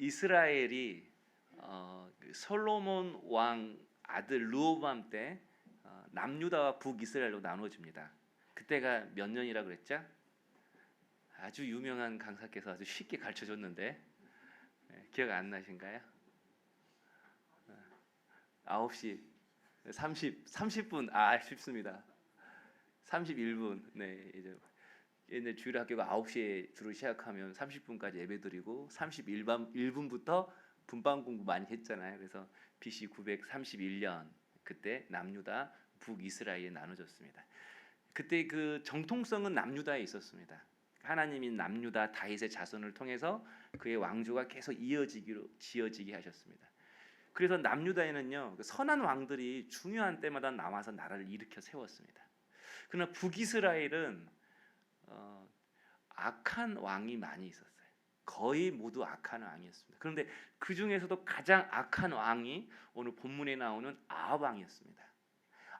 이스라엘이 그 솔로몬 왕 아들 르호보암 때 남유다와 북이스라엘로 나누어집니다. 그때가 몇 년이라 그랬죠? 아주 유명한 강사께서 아주 쉽게 가르쳐줬는데 기억 안 나신가요? 9시 30분 쉽습니다. 31분. 네, 이제 옛날 주일 학교가 9시에 주로 시작하면 30분까지 예배드리고 31분부터 분방 공부 많이 했잖아요. 그래서 BC 931년 그때 남유다 북이스라엘에 나눠졌습니다. 그때 그 정통성은 남유다에 있었습니다. 하나님이 남유다 다윗의 자손을 통해서 그의 왕조가 계속 지어지게 하셨습니다. 그래서 남유다에는요 선한 왕들이 중요한 때마다 나와서 나라를 일으켜 세웠습니다. 그러나 북이스라엘은 악한 왕이 많이 있었어요. 거의 모두 악한 왕이었습니다. 그런데 그 중에서도 가장 악한 왕이 오늘 본문에 나오는 아합 왕이었습니다.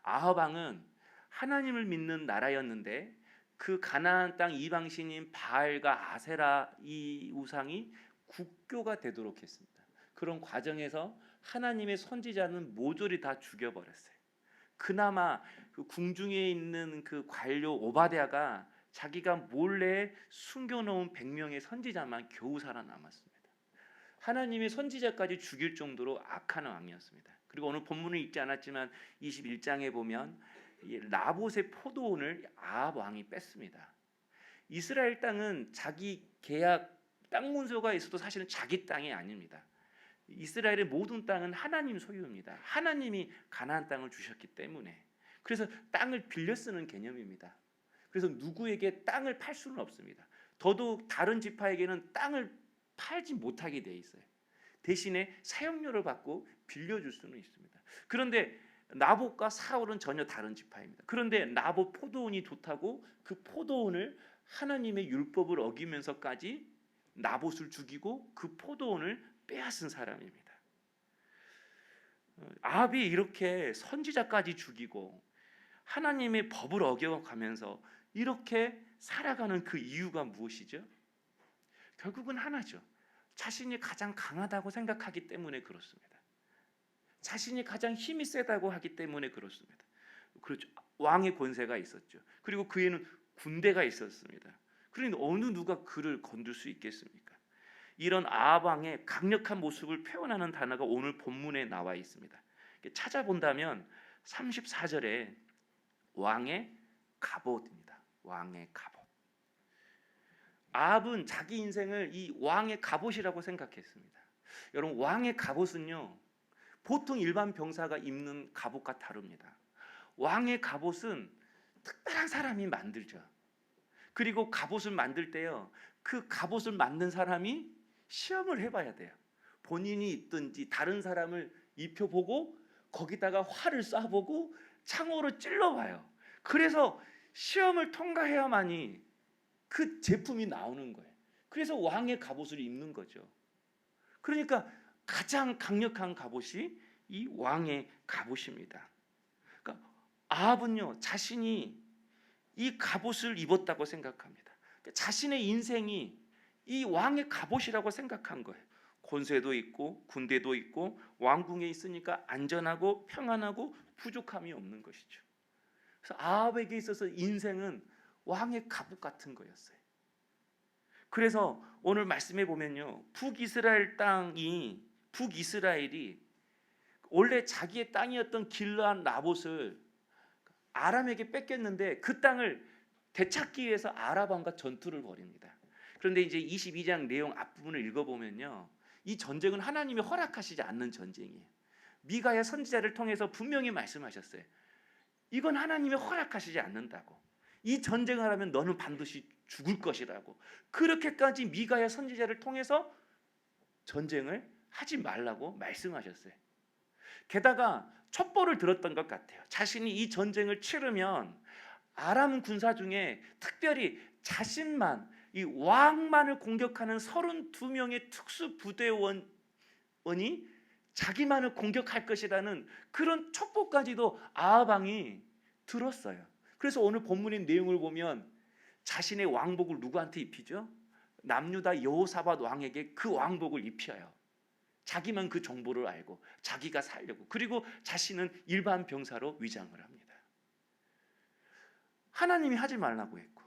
아합 왕은 하나님을 믿는 나라였는데 그 가나안 땅 이방신인 바알과 아세라 이 우상이 국교가 되도록 했습니다. 그런 과정에서 하나님의 선지자는 모조리 다 죽여버렸어요. 그나마 그 궁중에 있는 그 관료 오바댜가 자기가 몰래 숨겨놓은 100명의 선지자만 겨우 살아남았습니다. 하나님의 선지자까지 죽일 정도로 악한 왕이었습니다. 그리고 오늘 본문을 읽지 않았지만 21장에 보면 나봇의 포도원을 아합 왕이 뺐습니다. 이스라엘 땅은 자기 계약 땅 문서가 있어도 사실은 자기 땅이 아닙니다. 이스라엘의 모든 땅은 하나님 소유입니다. 하나님이 가나안 땅을 주셨기 때문에. 그래서 땅을 빌려 쓰는 개념입니다. 그래서 누구에게 땅을 팔 수는 없습니다. 더더욱 다른 지파에게는 땅을 팔지 못하게 돼 있어요. 대신에 사용료를 받고 빌려줄 수는 있습니다. 그런데 나봇과 사울은 전혀 다른 지파입니다. 그런데 나봇 포도원이 좋다고 그 포도원을 하나님의 율법을 어기면서까지 나봇을 죽이고 그 포도원을 빼앗은 사람입니다. 아합이 이렇게 선지자까지 죽이고 하나님의 법을 어겨가면서 이렇게 살아가는 그 이유가 무엇이죠? 결국은 하나죠. 자신이 가장 강하다고 생각하기 때문에 그렇습니다. 자신이 가장 힘이 세다고 하기 때문에 그렇습니다. 그렇죠. 왕의 권세가 있었죠. 그리고 그에는 군대가 있었습니다. 그러니 어느 누가 그를 건들 수 있겠습니까? 이런 아합 왕의 강력한 모습을 표현하는 단어가 오늘 본문에 나와 있습니다. 찾아본다면 34절에 왕의 갑옷입니다. 왕의 갑옷. 아합은 자기 인생을 이 왕의 갑옷이라고 생각했습니다. 여러분, 왕의 갑옷은요 보통 일반 병사가 입는 갑옷과 다릅니다. 왕의 갑옷은 특별한 사람이 만들죠. 그리고 갑옷을 만들 때요 그 갑옷을 만든 사람이 시험을 해봐야 돼요. 본인이 입든지 다른 사람을 입혀보고 거기다가 활을 쏴보고 창호로 찔러봐요. 그래서 시험을 통과해야만이 그 제품이 나오는 거예요. 그래서 왕의 갑옷을 입는 거죠. 그러니까 가장 강력한 갑옷이 이 왕의 갑옷입니다. 그러니까 아합은요 자신이 이 갑옷을 입었다고 생각합니다. 자신의 인생이 이 왕의 갑옷이라고 생각한 거예요. 권세도 있고 군대도 있고 왕궁에 있으니까 안전하고 평안하고 부족함이 없는 것이죠. 그래서 아합에게 있어서 인생은 왕의 갑옷 같은 거였어요. 그래서 오늘 말씀해 보면요 북이스라엘이 원래 자기의 땅이었던 길르앗 나봇을 아람에게 뺏겼는데 그 땅을 되찾기 위해서 아랍 왕과 전투를 벌입니다. 그런데 이제 22장 내용 앞부분을 읽어보면요 이 전쟁은 하나님이 허락하시지 않는 전쟁이에요. 미가야 선지자를 통해서 분명히 말씀하셨어요. 이건 하나님이 허락하시지 않는다고. 이 전쟁을 하면 너는 반드시 죽을 것이라고. 그렇게까지 미가야 선지자를 통해서 전쟁을 하지 말라고 말씀하셨어요. 게다가 첩보를 들었던 것 같아요. 자신이 이 전쟁을 치르면 아람 군사 중에 특별히 자신만 이 왕만을 공격하는 32명의 특수 부대원이 자기만을 공격할 것이라는 그런 첩보까지도 아합 왕이 들었어요. 그래서 오늘 본문의 내용을 보면 자신의 왕복을 누구한테 입히죠? 남유다 여호사밧 왕에게 그 왕복을 입혀요. 자기만 그 정보를 알고 자기가 살려고, 그리고 자신은 일반 병사로 위장을 합니다. 하나님이 하지 말라고 했고,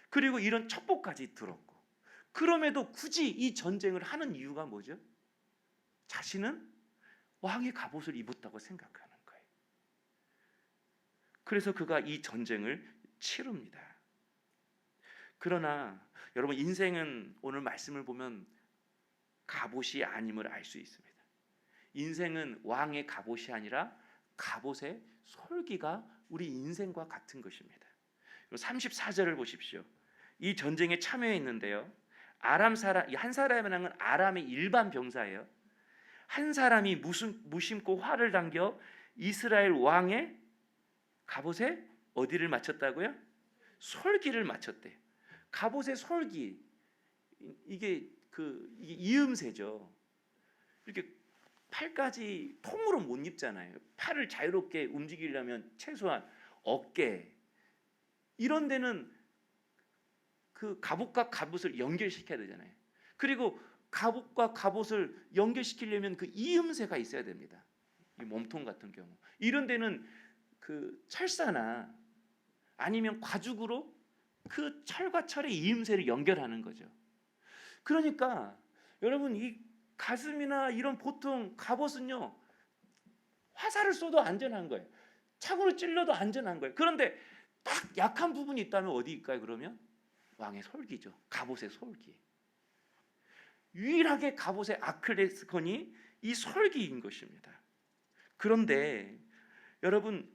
그리고 이런 첩보까지 들었고, 그럼에도 굳이 이 전쟁을 하는 이유가 뭐죠? 자신은 왕의 갑옷을 입었다고 생각하는 거예요. 그래서 그가 이 전쟁을 치릅니다. 그러나 여러분, 인생은 오늘 말씀을 보면 갑옷이 아님을 알 수 있습니다. 인생은 왕의 갑옷이 아니라 갑옷의 솔기가 우리 인생과 같은 것입니다. 34절을 보십시오. 이 전쟁에 참여했는데요, 한 사람은 아람의 일반 병사예요. 한 사람이 무심코 활을 당겨 이스라엘 왕의 갑옷에 어디를 맞췄다고요? 솔기를 맞췄대요. 갑옷의 솔기, 이게 이음새죠. 이렇게 팔까지 통으로 못 입잖아요. 팔을 자유롭게 움직이려면 최소한 어깨, 이런 데는 그 갑옷과 갑옷을 연결시켜야 되잖아요. 그리고 갑옷과 갑옷을 연결시키려면 그 이음새가 있어야 됩니다. 이 몸통 같은 경우, 이런 데는 그 철사나 아니면 과죽으로 그 철과 철의 이음새를 연결하는 거죠. 그러니까 여러분, 이 가슴이나 이런 보통 갑옷은요, 화살을 쏘도 안전한 거예요. 차고로 찔러도 안전한 거예요. 그런데 딱 약한 부분이 있다면 어디일까요? 그러면 왕의 솔기죠. 갑옷의 솔기. 유일하게 갑옷의 아킬레스건이 이 솔기인 것입니다. 그런데 여러분,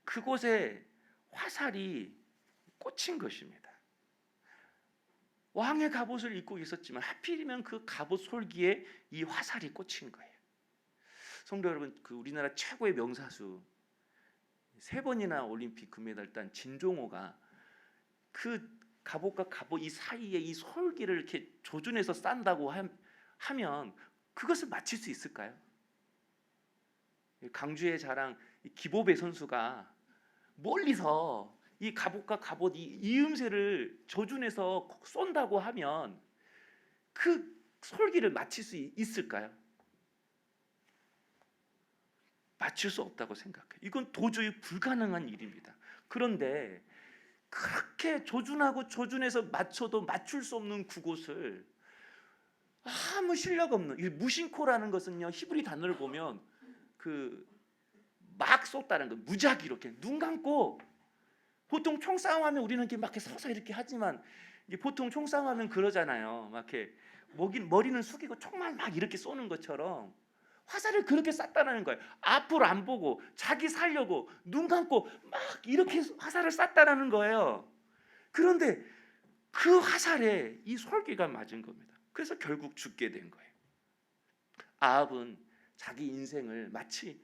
그곳에 화살이 꽂힌 것입니다. 왕의 갑옷을 입고 있었지만 하필이면 그 갑옷 솔기에 이 화살이 꽂힌 거예요. 성도 여러분, 그 우리나라 최고의 명사수 3번이나 올림픽 금메달 딴 진종호가 그 갑옷과 갑옷 이 사이에 이 솔기를 이렇게 조준해서 싼다고 하면 그것을 맞힐 수 있을까요? 강주의 자랑 기보배 선수가 멀리서 이 갑옷과 갑옷 이 이음새를 조준해서 쏜다고 하면 그 솔기를 맞힐 수 있을까요? 맞출 수 없다고 생각해요. 이건 도저히 불가능한 일입니다. 그런데 그렇게 조준하고 조준해서 맞춰도 맞출 수 없는 그곳을 아무 실력 없는, 무신코라는 것은요, 히브리 단어를 보면 막 쏟다는 거, 무작위 이렇게 눈 감고, 보통 총싸움하면 우리는 이렇게 막 서서 이렇게 하지만 보통 총싸움하면 그러잖아요. 막 이렇게 머리는 숙이고 총만 막 이렇게 쏘는 것처럼 화살을 그렇게 쐈다는 거예요. 앞으로 안 보고 자기 살려고 눈 감고 막 이렇게 화살을 쐈다는 거예요. 그런데 그 화살에 이 솔기가 맞은 겁니다. 그래서 결국 죽게 된 거예요. 아합은 자기 인생을 마치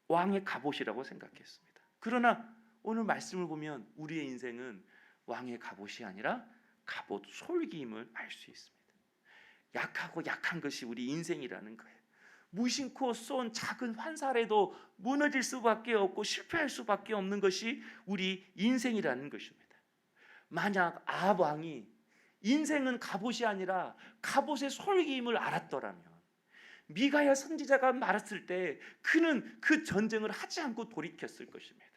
왕의 갑옷이라고 생각했습니다. 그러나 오늘 말씀을 보면 우리의 인생은 왕의 갑옷이 아니라 갑옷 솔기임을 알 수 있습니다. 약하고 약한 것이 우리 인생이라는 거예요. 무심코 쏜 작은 환살에도 무너질 수밖에 없고 실패할 수밖에 없는 것이 우리 인생이라는 것입니다. 만약 아합 왕이 인생은 갑옷이 아니라 갑옷의 솔기임을 알았더라면 미가야 선지자가 말했을 때 그는 그 전쟁을 하지 않고 돌이켰을 것입니다.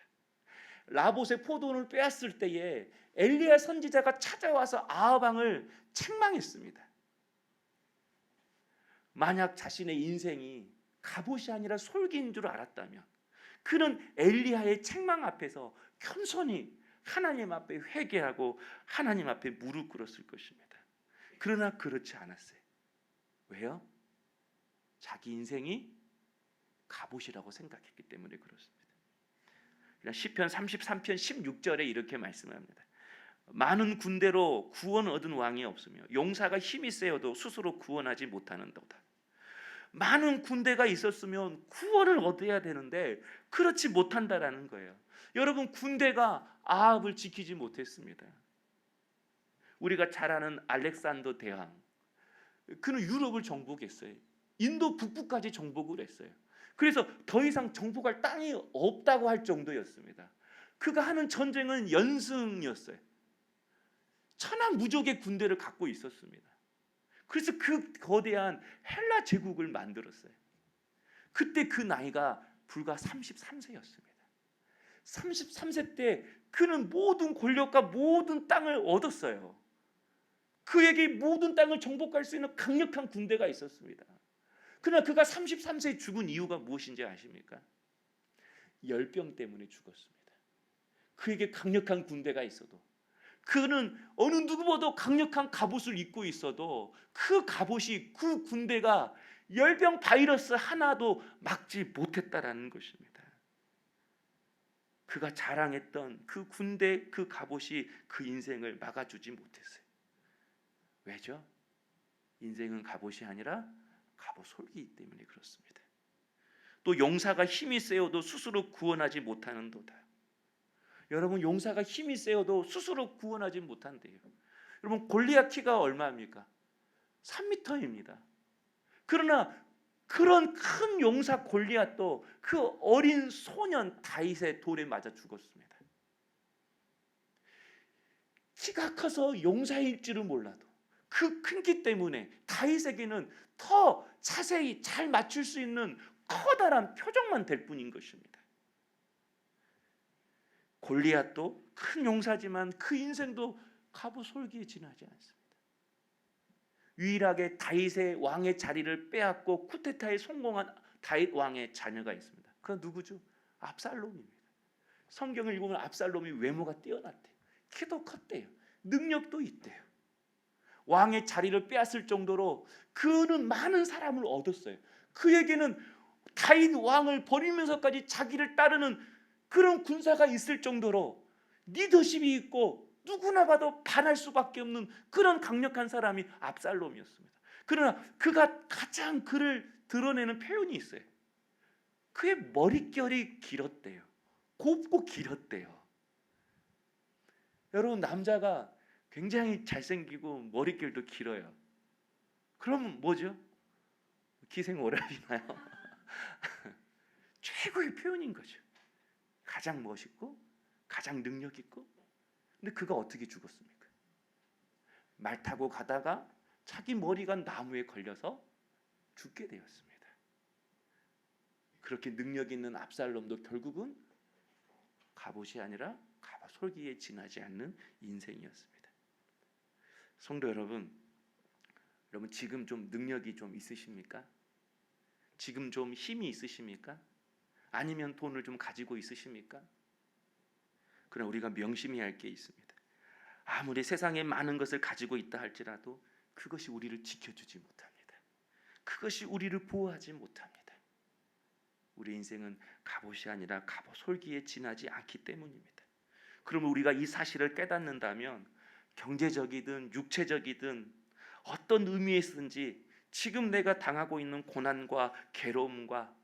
라봇의 포도원을 빼앗을 때에 엘리야 선지자가 찾아와서 아합 왕을 책망했습니다. 만약 자신의 인생이 갑옷이 아니라 솔기인 줄 알았다면 그는 엘리야의 책망 앞에서 겸손히 하나님 앞에 회개하고 하나님 앞에 무릎 꿇었을 것입니다. 그러나 그렇지 않았어요. 왜요? 자기 인생이 갑옷이라고 생각했기 때문에 그렇습니다. 시편 33편 16절에 이렇게 말씀합니다. 많은 군대로 구원 얻은 왕이 없으며 용사가 힘이 세어도 스스로 구원하지 못하는도다. 많은 군대가 있었으면 구원을 얻어야 되는데 그렇지 못한다라는 거예요. 여러분, 군대가 아합을 지키지 못했습니다. 우리가 잘 아는 알렉산더 대왕, 그는 유럽을 정복했어요. 인도 북부까지 정복을 했어요. 그래서 더 이상 정복할 땅이 없다고 할 정도였습니다. 그가 하는 전쟁은 연승이었어요. 천하무적의 군대를 갖고 있었습니다. 그래서 그 거대한 헬라 제국을 만들었어요. 그때 그 나이가 불과 33세였습니다. 33세 때 그는 모든 권력과 모든 땅을 얻었어요. 그에게 모든 땅을 정복할 수 있는 강력한 군대가 있었습니다. 그러나 그가 33세에 죽은 이유가 무엇인지 아십니까? 열병 때문에 죽었습니다. 그에게 강력한 군대가 있어도, 그는 어느 누구보다도 강력한 갑옷을 입고 있어도 그 갑옷이, 그 군대가 열병 바이러스 하나도 막지 못했다라는 것입니다. 그가 자랑했던 그 군대, 그 갑옷이 그 인생을 막아주지 못했어요. 왜죠? 인생은 갑옷이 아니라 갑옷 솔기이기 때문에 그렇습니다. 또 용사가 힘이 세어도 스스로 구원하지 못하는도다. 여러분, 용사가 힘이 세어도 스스로 구원하지 못한대요. 여러분, 골리앗 키가 얼마입니까? 3m입니다. 그러나 그런 큰 용사 골리앗도 그 어린 소년 다윗의 돌에 맞아 죽었습니다. 키가 커서 용사일 줄은 몰라도 그 큰 키 때문에 다윗에게는 더 자세히 잘 맞출 수 있는 커다란 표적만 될 뿐인 것입니다. 골리앗도 큰 용사지만 그 인생도 갑옷 솔기에 지나지 않습니다. 유일하게 다윗의 왕의 자리를 빼앗고 쿠데타에 성공한 다윗 왕의 자녀가 있습니다. 그건 누구죠? 압살롬입니다. 성경을 읽으면 압살롬이 외모가 뛰어났대요. 키도 컸대요. 능력도 있대요. 왕의 자리를 빼앗을 정도로 그는 많은 사람을 얻었어요. 그에게는 다윗 왕을 버리면서까지 자기를 따르는 그런 군사가 있을 정도로 리더십이 있고 누구나 봐도 반할 수밖에 없는 그런 강력한 사람이 압살롬이었습니다. 그러나 그가 가장 그를 드러내는 표현이 있어요. 그의 머릿결이 길었대요. 곱고 길었대요. 여러분, 남자가 굉장히 잘생기고 머릿결도 길어요. 그러면 뭐죠? 기생오랍이나요? 최고의 표현인 거죠. 가장 멋있고 가장 능력 있고. 근데 그가 어떻게 죽었습니까? 말 타고 가다가 자기 머리가 나무에 걸려서 죽게 되었습니다. 그렇게 능력 있는 압살롬도 결국은 갑옷이 아니라 갑옷 솔기에 지나지 않는 인생이었습니다. 성도 여러분, 지금 좀 능력이 좀 있으십니까? 지금 좀 힘이 있으십니까? 아니면 돈을 좀 가지고 있으십니까? 그러나 우리가 명심해야 할 게 있습니다. 아무리 세상에 많은 것을 가지고 있다 할지라도 그것이 우리를 지켜주지 못합니다. 그것이 우리를 보호하지 못합니다. 우리 인생은 갑옷이 아니라 갑옷 솔기에 지나지 않기 때문입니다. 그러면 우리가 이 사실을 깨닫는다면 경제적이든 육체적이든 어떤 의미에서든지 지금 내가 당하고 있는 고난과 괴로움과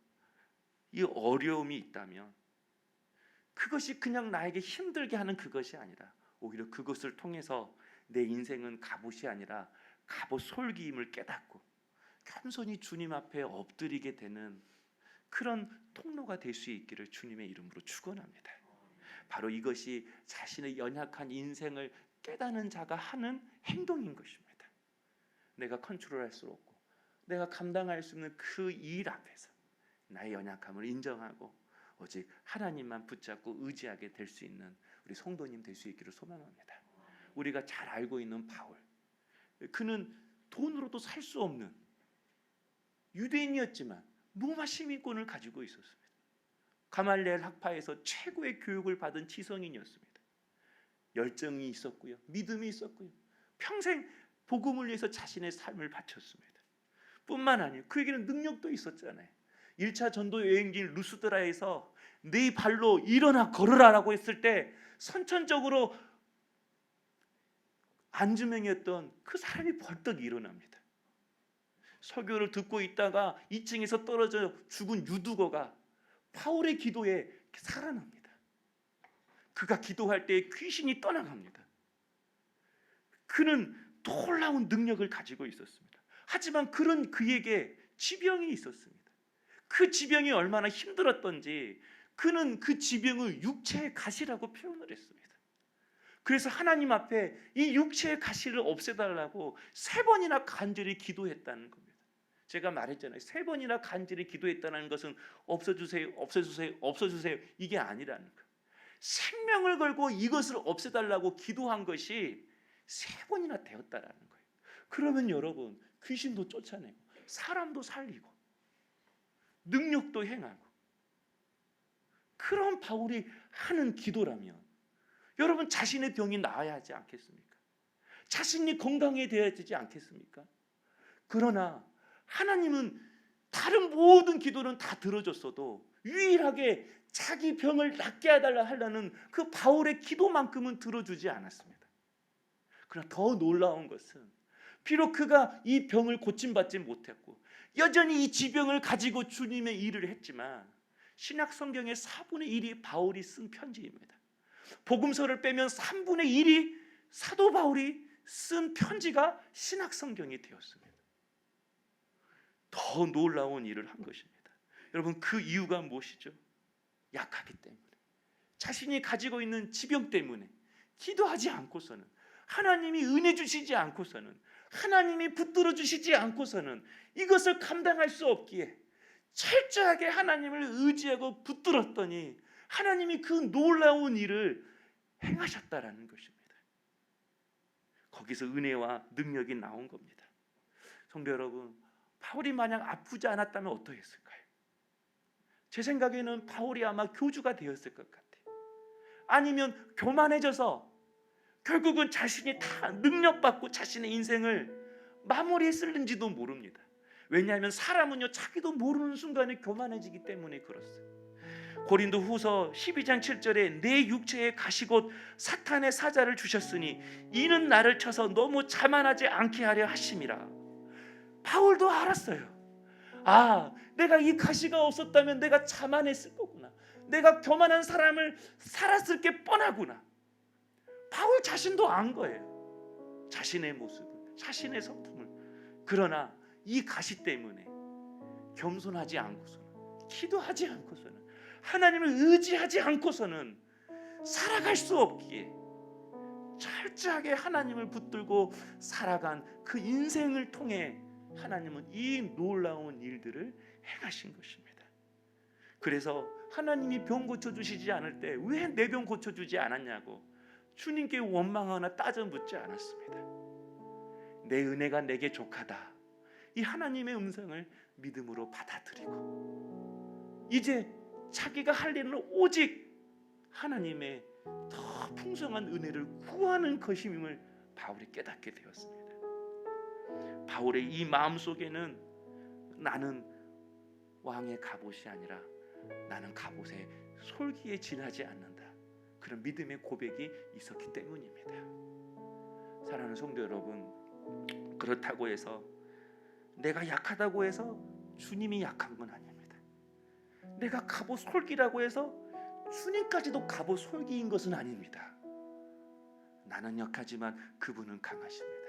이 어려움이 있다면 그것이 그냥 나에게 힘들게 하는 그것이 아니라 오히려 그것을 통해서 내 인생은 갑옷이 아니라 갑옷 솔기임을 깨닫고 겸손히 주님 앞에 엎드리게 되는 그런 통로가 될 수 있기를 주님의 이름으로 축원합니다. 바로 이것이 자신의 연약한 인생을 깨닫는 자가 하는 행동인 것입니다. 내가 컨트롤할 수 없고 내가 감당할 수 없는 그 일 앞에서 나의 연약함을 인정하고 오직 하나님만 붙잡고 의지하게 될 수 있는 우리 성도님 될 수 있기를 소망합니다. 우리가 잘 알고 있는 바울, 그는 돈으로도 살 수 없는 유대인이었지만 로마 시민권을 가지고 있었습니다. 가말리엘 학파에서 최고의 교육을 받은 지성인이었습니다. 열정이 있었고요, 믿음이 있었고요, 평생 복음을 위해서 자신의 삶을 바쳤습니다. 뿐만 아니라 그에게는 능력도 있었잖아요. 1차 전도 여행지인 루스드라에서 네 발로 일어나 걸으라라고 했을 때 선천적으로 안주명이었던 그 사람이 벌떡 일어납니다. 설교를 듣고 있다가 2층에서 떨어져 죽은 유두거가 바울의 기도에 살아납니다. 그가 기도할 때 귀신이 떠나갑니다. 그는 놀라운 능력을 가지고 있었습니다. 하지만 그런 그에게 지병이 있었습니다. 그 지병이 얼마나 힘들었던지 그는 그 지병을 육체의 가시라고 표현을 했습니다. 그래서 하나님 앞에 이 육체의 가시를 없애달라고 3번이나 간절히 기도했다는 겁니다. 제가 말했잖아요. 3번이나 간절히 기도했다는 것은 없어주세요, 없어주세요, 없어주세요 이게 아니라는 거예요. 생명을 걸고 이것을 없애달라고 기도한 것이 3번이나 되었다라는 거예요. 그러면 여러분, 귀신도 쫓아내고 사람도 살리고 능력도 행하고, 그런 바울이 하는 기도라면 여러분, 자신의 병이 나아야 하지 않겠습니까? 자신이 건강해져야 되지 않겠습니까? 그러나 하나님은 다른 모든 기도는 다 들어줬어도 유일하게 자기 병을 낫게 해달라 하려는 그 바울의 기도만큼은 들어주지 않았습니다. 그러나 더 놀라운 것은, 비록 그가 이 병을 고침받지 못했고 여전히 이 지병을 가지고 주님의 일을 했지만, 신약 성경의 4분의 1이 바울이 쓴 편지입니다. 복음서를 빼면 3분의 1이 사도 바울이 쓴 편지가 신약 성경이 되었습니다. 더 놀라운 일을 한 것입니다. 여러분, 그 이유가 무엇이죠? 약하기 때문에, 자신이 가지고 있는 지병 때문에 기도하지 않고서는, 하나님이 은혜 주시지 않고서는, 하나님이 붙들어 주시지 않고서는 이것을 감당할 수 없기에 철저하게 하나님을 의지하고 붙들었더니 하나님이 그 놀라운 일을 행하셨다라는 것입니다. 거기서 은혜와 능력이 나온 겁니다. 성도 여러분, 바울이 만약 아프지 않았다면 어떠했을까요? 제 생각에는 바울이 아마 교주가 되었을 것 같아요. 아니면 교만해져서 결국은 자신이 다 능력받고 자신의 인생을 마무리했을는지도 모릅니다. 왜냐하면 사람은요, 자기도 모르는 순간에 교만해지기 때문에 그렇습니다. 고린도 후서 12장 7절에 내 육체에 가시곧 사탄의 사자를 주셨으니 이는 나를 쳐서 너무 자만하지 않게 하려 하심이라. 바울도 알았어요. 아, 내가 이 가시가 없었다면 내가 자만했을 거구나, 내가 교만한 사람을 살았을 게 뻔하구나. 바울 자신도 안 거예요. 자신의 모습을, 자신의 성품을. 그러나 이 가시 때문에 겸손하지 않고서는, 기도하지 않고서는, 하나님을 의지하지 않고서는 살아갈 수 없기에 철저하게 하나님을 붙들고 살아간 그 인생을 통해 하나님은 이 놀라운 일들을 행하신 것입니다. 그래서 하나님이 병 고쳐주시지 않을 때 왜 내 병 고쳐주지 않았냐고 주님께 원망하거나 따져 묻지 않았습니다. 내 은혜가 내게 족하다, 이 하나님의 음성을 믿음으로 받아들이고 이제 자기가 할 일은 오직 하나님의 더 풍성한 은혜를 구하는 것임을 바울이 깨닫게 되었습니다. 바울의 이 마음속에는 나는 왕의 갑옷이 아니라 나는 갑옷의 솔기에 지나지 않는다, 그런 믿음의 고백이 있었기 때문입니다. 사랑하는 성도 여러분, 그렇다고 해서 내가 약하다고 해서 주님이 약한 건 아닙니다. 내가 갑옷 솔기라고 해서 주님까지도 갑옷 솔기인 것은 아닙니다. 나는 약하지만 그분은 강하십니다.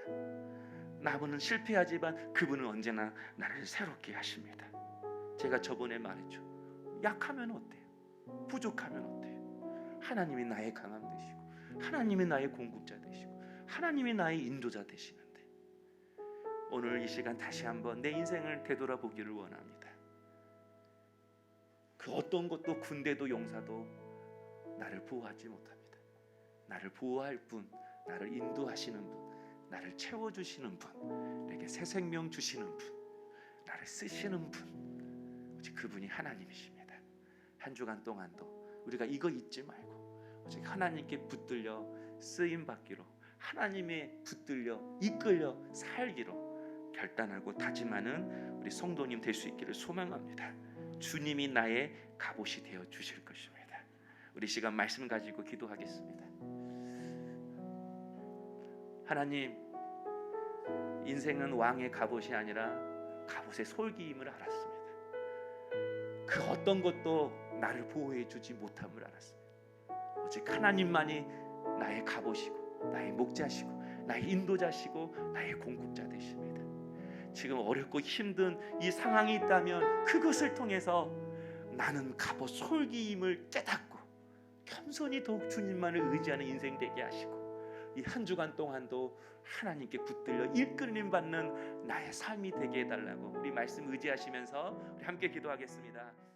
나는 실패하지만 그분은 언제나 나를 새롭게 하십니다. 제가 저번에 말했죠. 약하면 어때요? 부족하면 어때요? 하나님이 나의 강함 되시고, 하나님이 나의 공급자 되시고, 하나님이 나의 인도자 되시는데, 오늘 이 시간 다시 한번 내 인생을 되돌아보기를 원합니다. 그 어떤 것도 군대도 용사도 나를 보호하지 못합니다. 나를 보호할 분, 나를 인도하시는 분, 나를 채워주시는 분, 내게 새 생명 주시는 분, 나를 쓰시는 분, 오직 그분이 하나님이십니다. 한 주간 동안도 우리가 이거 잊지 말고 오직 하나님께 붙들려 쓰임받기로, 하나님의 붙들려 이끌려 살기로 결단하고 다짐하는 우리 성도님 될 수 있기를 소망합니다. 주님이 나의 갑옷이 되어 주실 것입니다. 우리 시간 말씀 가지고 기도하겠습니다. 하나님, 인생은 왕의 갑옷이 아니라 갑옷의 솔기임을 알았습니다. 그 어떤 것도 나를 보호해 주지 못함을 알았습니다. 오직 하나님만이 나의 갑옷이고 나의 목자시고 나의 인도자시고 나의 공급자 되십니다. 지금 어렵고 힘든 이 상황이 있다면 그것을 통해서 나는 갑옷 솔기임을 깨닫고 겸손히 더욱 주님만을 의지하는 인생 되게 하시고, 이 한 주간 동안도 하나님께 붙들려 이끌림 받는 나의 삶이 되게 해달라고 우리 말씀 의지하시면서 우리 함께 기도하겠습니다.